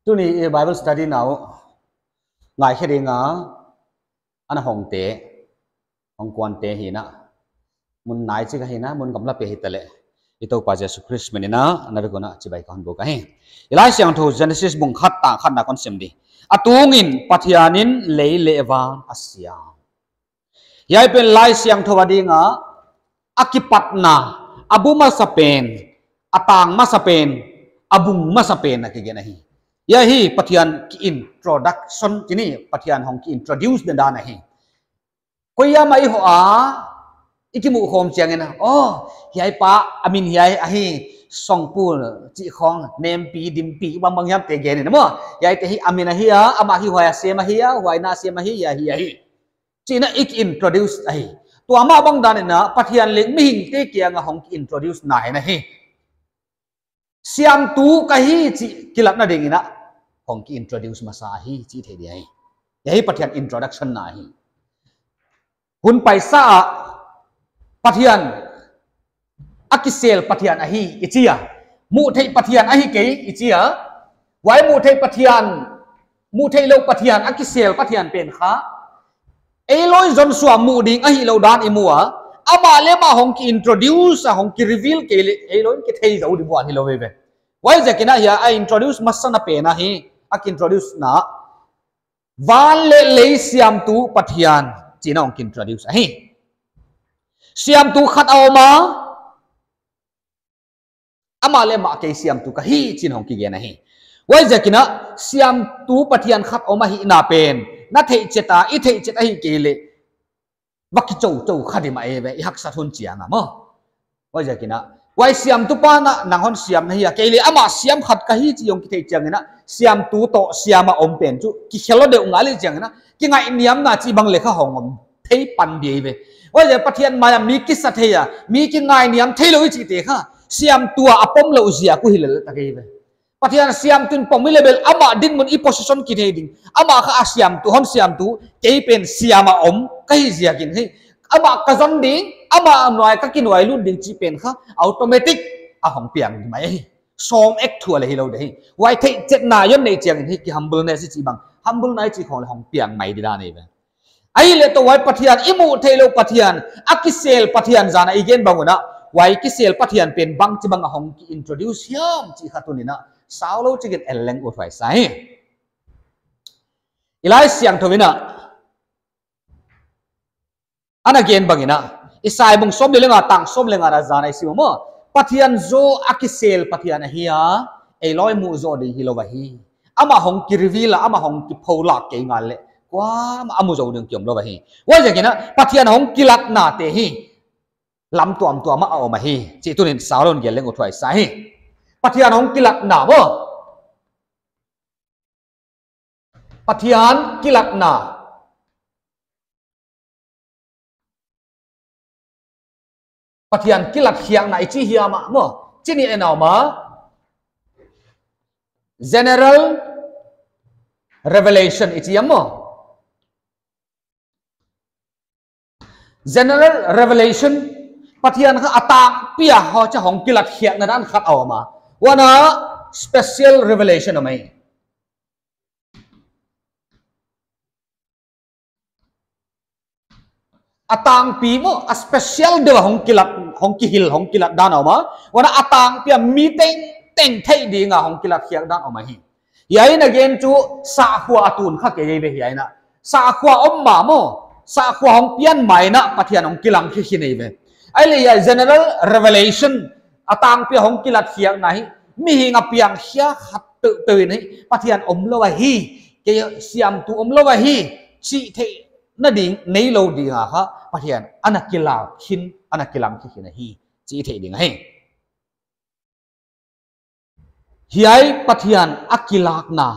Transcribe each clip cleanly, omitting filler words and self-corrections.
tu ni Bible study now ngai khe dinga ana hong te hong kwan te hi na mun nai chi ka hi na mun gamla pe hi tale ito pa Jesus Christ menina anabe kona chibai kan bo ka he ilai siang tho Genesis bung khat ta khat na kon sem di atungin pathianin leilewa asia yai pen lai siang tho wadinga akipatna abuma sapen atang masapen abung masapen na kigena hi yahi pathian ki introduction kini pathian hong ki introduce den da na hi koya mai ho a ikimu khom chiangena oh hiai pa amin hiai ahi songpul chi khong nem pi dim pi bang bang yam te gen ni mo yai te hi amin hi a ama hi hoya se ma hi a hoi na se ma hi ya hi china ik introduce ahi to ama bang dan na pathian leng mi hing te kianga hong ki introduce nai na hi siam tu ka hi chi kilap na ding ina hong ki introduce masa hi chi the di ai yahi pathian introduction na hi hun paisa pathian akisel pathian ahi ichia mu thei pathian ahi ke ichia wai mu thei pathian mu thei lo pathian akisel pathian pen kha eloi jon suam mu ding ahi lo dan imua ama le ma hong ki introduce hong ki reveal ke eloi ki thei zo di buan hi lo ve wai zakina ya I introduce masana pe na hi ak introduce na van le siam tu pathian china hong ki introduce ahi siam tu khat awma ama le ma ke siam tu ka hi chin hong ki ge na hi wai zakina siam tu pathian khat awma hi na pen na thei cheta I thei cheta hi ke le baki chou khadi ma e ve I hak sa thun chianga mo wai zakina wai siam tu pa na nanghon siam na hi ke le ama siam khat ka hi chi yong ki thei chang na siam tu to siama om pen chu ki khelo de ungali chang na ki ngai niam na chi bang le kha hong om thei pan bi ve wai je pathian maya mi ki sa theya mi ki ngai niam thei lo chi te kha siam tua apom lo zia ku hilal ta ke ve pathian siam tun pom level ama din mun I position ki thei ding ama kha siam tu hon siam tu ke pen siama om kai zia kin he ama ka zon ding ama noi ka kin wai lu ding chi pen kha automatic a hong piang mai som ek thua le hi lo de wai thei chet na yon nei chiang hi ki humbleness chi bang humble nai chi khong le hong piang mai di da nei ve ai le to wai pathian imu thelo pathian akisel pathian jana igen banguna wai kisel pathian pen bang chi bang hong ki introduce yam chi khatunina saulo chi get eleng ut wai sai ilai siang thowina ana gen bangina isai bung som le nga tang som le nga ra jana si mo pathian zo akisel pathian hiya eloi mu zo de hilowa hi ama hong ki reveal ama hong ki phola ke ngale wa amu zo ding kyom lo ba hi wa ja kina pathian hong kilat na te hi lam tuam tua ma au ma hi chi tunin sauron gel leng uthwai sa hi pathian hong kilat na bo pathian kilat na pathian kilat hiang na ichi hiama mo chini enau ma general revelation ichi mo general revelation pathian kha atang pia ho cha hong kilat hiak na dan khat awma wana special revelation amai atang pi mo a special de hong ki hil hong kilat dan awma wana atang pia meeting teng thei di nga hong kilat hiak dan awma hi yain again chu sa khwa atun kha ke ve yaina sa khwa omma mo sa khwa hong pian mai na pathian hong kilang khi hi nei ve ai le ya general revelation atang pi hong kilat hiak na hi mi hinga piang hia khat tu ni pathian om lo wa hi ke siam tu om lo wa hi chi the na ding nei lo di nga kha pathian anakila hin anakilang khi na hi chi the ding hai hiai pathian akilak na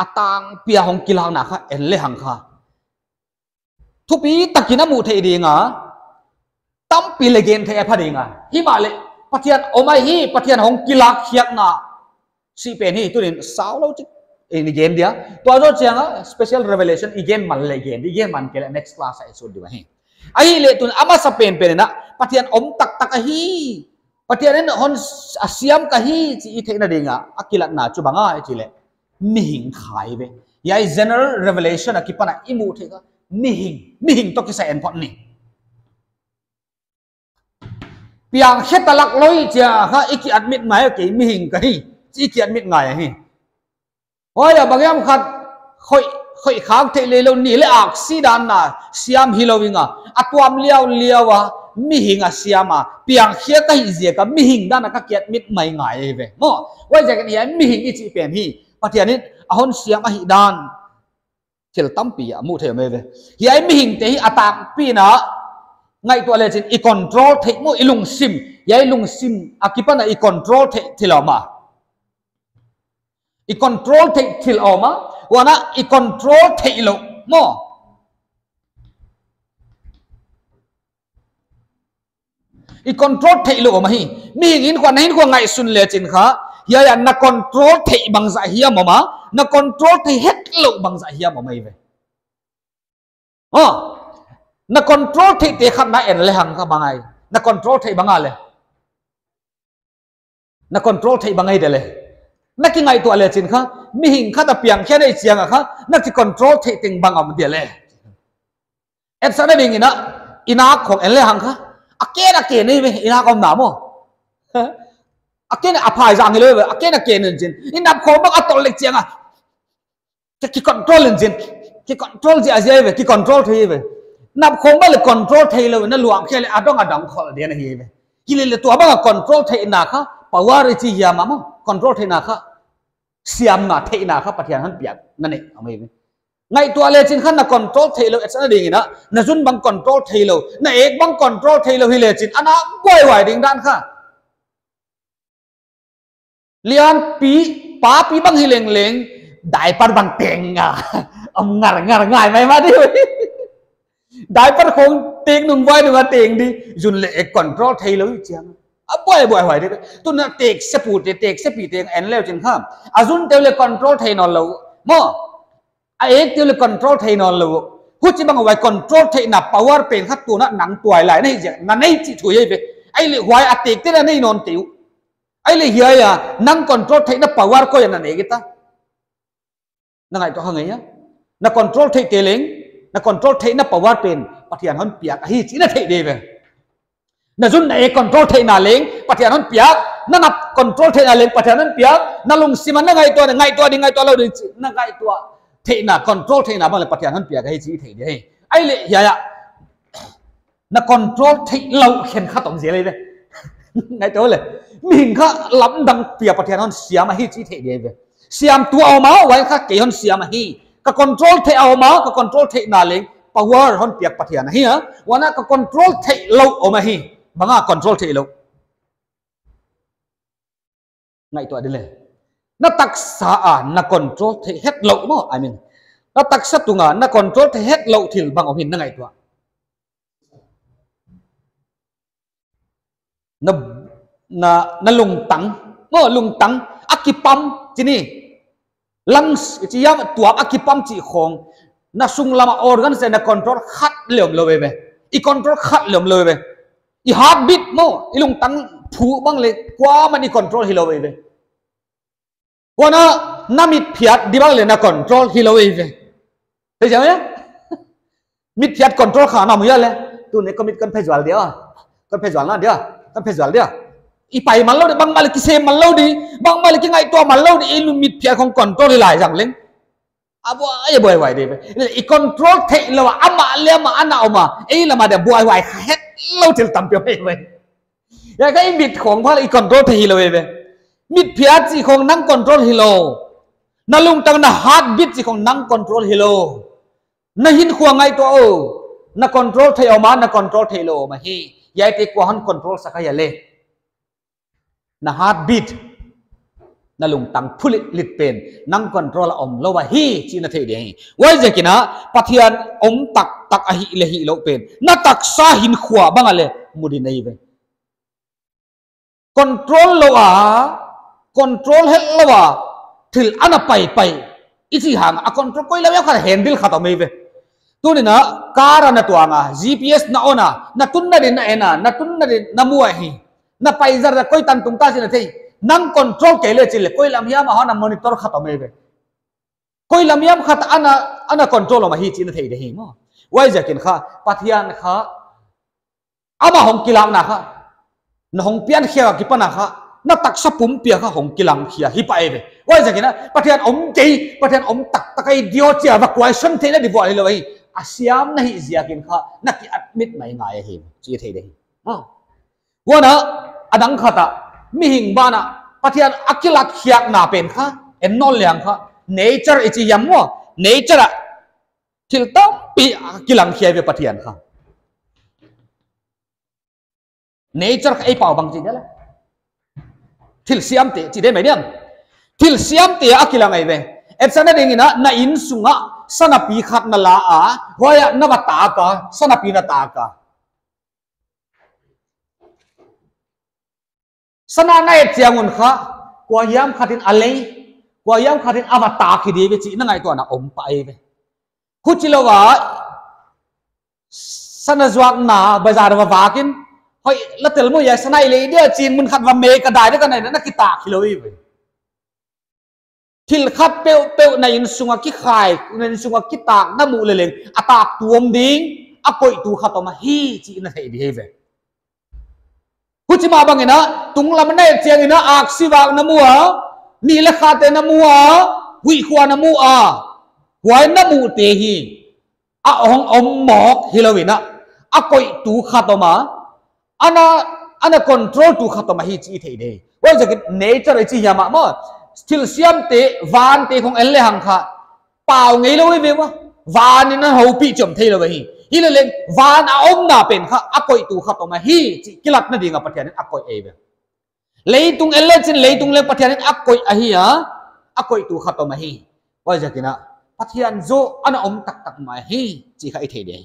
atang pia hong kilak na kha en le hang kha thupi takina mu the dinga tam pi le gen the pha dinga hi ma le pathian omai hi pathian hong kilak hiak na si pen hi tunin sao lo chi in gen dia to jo chianga special revelation igen man le gen igen man ke next class ai so di hi ai le tun ama sa pen pen na pathian om tak hi pathian hon asiam ka hi chi the na dinga akilat na chu banga chi le mi hing khai ve yai general revelation akipana imu thega mi hing to ki sa en phot ni piang hetalak loi cha ha iki admit mai ke mi hing ka hi chi ki admit ngai hi oi ya bagyam khat khoi khang the le lo ni le ak si dan na siam hilowinga atwam liawa mi hinga siama piang khia ka hi je ka mi hing dan ka ki admit mai ngai ve mo wai ja ka ni mi hing ichi pen hi patian ahon siam a hi dan thil tampi amu the me ve hi ai mi hing te hi atak pi na ngai to le chin i control the mo ilung sim yai lung sim akipana i control the thilama i control the thilama wana i control the ilo mo i control the ilo ma hi mi hing in kwa ngai sun le chin kha ya na control the bang za hiya mama na control the het lo bang za hiya mama ve na control the te khat na en le hang ka bangai na control the bangale na control the bangai de le na ki ngai to le chin kha mi hing kha ta piang khe nei chiang kha na ki control the ting bangam de le et sa na ding ina khong en le hang kha ake nei ve ina kom na mo ake na aphai jang le ve ake na ke nen chin ina khom bak atol le chiang ki control len chin ki control ji a je ve ki control the ve nạp không bao giờ control thay lâu nó luang kia là adong adong khol dia na hi ve kile le tua ba control thay na kha power chi ya ma mo control thay na kha siam na thay na kha pathian han piak na ne amai ve ngai tua le chin khan na control thay lâu et sa ding na jun bang control thay lâu na ek bang control thay lâu hi le chin ana boy wai ding dan kha lian pi bang hi leng dai par bang teng ngar ngai mai ma đi đại phát không tiền đừng vai đừng tiền đi dùn lệ control thay lối chiang boy hỏi đấy tôi nói tiền sẽ bị tiền anh leo trên khám dùn tiêu lệ control thay nó lâu mò ấy tiêu lệ control thay nó lâu hút chỉ bằng vài control thay nạp power pen khát tu nó nặng tuổi lại này vậy mà này chỉ thổi vậy ấy lệ hoài tiền thế là này non tiêu ấy lệ hiền năng control thay nó power coi là này kita năng ai cho hàng ấy nhá nó control thay tiền lính na control thay na power pen pathian hon piak hi chi na thei de ve na jun na e control thay na leng pathian hon piak na nap control thay na leng pathian hon piak na lung siman na ngai to lo de na ngai to thei na control thay na bang le pathian hon piak hi chi thei de ai le ya na control thay lo khen kha tong je le ve ngai to le min kha lam dang pia pathian hon siam hi chi thei de ve siam tu au ma wai kha ke hon siam hi ka control the au ma ka control the na leng power hon piak pathian hi wana ka control the lo o ma hi banga control the lo ngai to dile na taksa na control the het lo mo I mean na taksa tunga na control the het lo thil bang o hin na ngai to na lung tang akipam chini lungs chỉ yam tuak akipam chỉ khong na sung lama organ se na control khat liom lo ve I control khat liom lo ve I heartbeat mo ilung tang phu bang le kwa man I control hi lo ve wana namit phiat di bang le na control hi lo ve thấy chưa nhá mit phiat control khả nào mới le tu ne commit con phê dwal dia con phê dwal na dia con phê dwal dia ipai mal lo de bang mal ki se mal lo di bang mal ki ngai to mal lo di ilu mit pia không control lại rằng lên abo ai boy wai de i control thei lo ama le ma ana ma ei la ma de boy wai het lo til tam pio pe we ya cái mit khong pha i control thei lo we mit pia chi khong nang control hi lo na lung tang na heartbeat chi khong nang control hi lo na hin khuang ngai to na control thei ma na control thei lo ma hi yai te ko han control sakaya le na heartbeat na lung tang phulit lit pen nang control om lo wa hi chi na thei de wai je kina pathian om tak a hi le hi lo pen na tak sa hin khwa bangale mudi nei ve control lo control het lo thil ana pai ichi hang a control koi la kha handle kha to me ve tu ni na car na tuanga gps na ona na tunna din na ena na tunna din na mua hi na paijar da koi tan tung ta sin thei nang control ke le chile koi lam ya ma ha na monitor khatam ve koi lamiam khat ana control ma hi chin thei de hi mo wai jakin kha pathian kha ama hong kilang na kha na hong pian khia ki pana kha na tak sa pum pia kha hong kilang khia hi pa eve wai jakin pathian om tak takai dio chia va question the na di bo lo hi asiam na hi ziakin kha na ki admit mai ngai hi chi thei de hi wana adang khata mi hing bana pathian akilat khiak na pen kha en nol liang kha nature ichi yammo nature thil tam pi kilang khia ve pathian kha nature ai pau bang chi dala thil siam te chi de mai diam thil siam te akilang ai ve epsana ding ina na in sunga sana pi khat na la a hoya na wa ta ka sana pi na ta ka sana na e chiangun kha kwa yam khatin alei kwa yam khatin avata khidi ve chi na ngai to na om pa ai ve khuchilowa sana zwak na bazar wa wakin hoi latel mo ya sanai le dia chin mun khat wa me ka dai ka nai na kita khiloi ve thil khat pe na in sunga ki khai nen sunga ki tak na mu le leng atak tuom ding akoi tu khatoma hi chi na thei di ve kuchima bangina tunglam na chiang ina aksiwak na mua ni la khate na mua hui khwa na mua huai na mu te hi a hong om mok hilowina akoi tu khatoma ana control tu khatoma hi chi thei de wai jakit nature chi yama mo still siam te van te khong elle hang kha pau ngei lo ve wa van ni na ho pi chom thei lo hi hi le leng van a om na pen kha akoi tu khatoma hi chi kilat na dinga pathian akoi eve leitung elle chin leitung le pathian akoi a hi a akoi tu khatoma hi wai jakina pathian zo ana om tak tak ma hi chi khai thei de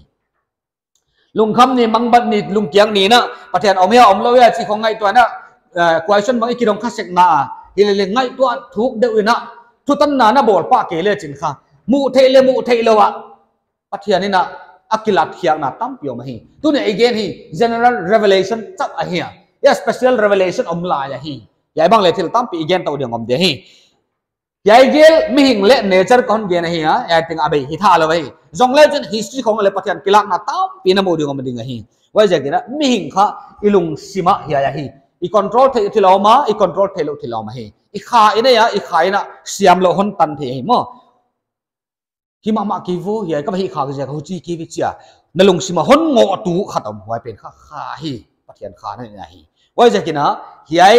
lung kham ni mangbat ni lung kyang ni na pathian om ya om lo ya chi khong ngai to na question mang ikirong khasek na hi le ngai to thuk de ina thutan na na bol pa ke le chin kha mu thei lo wa pathian ni na akilat khiang na tam pio ma hi tu ne again hi general revelation chap a hi ya special revelation om la ya hi ya bang le thil tam pi again to ding om de hi ya gel mi hing le nature kon gen hi ha ya ting abai hi tha lo hi jong le chen history khong le pathian kilak na tam pi na mo ding om ding hi wa ja kira mi hing kha ilung sima ya hi I control thei thiloma I control thelo thiloma hi I kha ina ya I kha ina siam lo hon tan the hi mo ki ma ki vo ya ka hi kha ga ja ho chi ki vi chia na lung sima hon ngo tu khatom huai pen kha hi pathian kha na hi wa ja kina hiai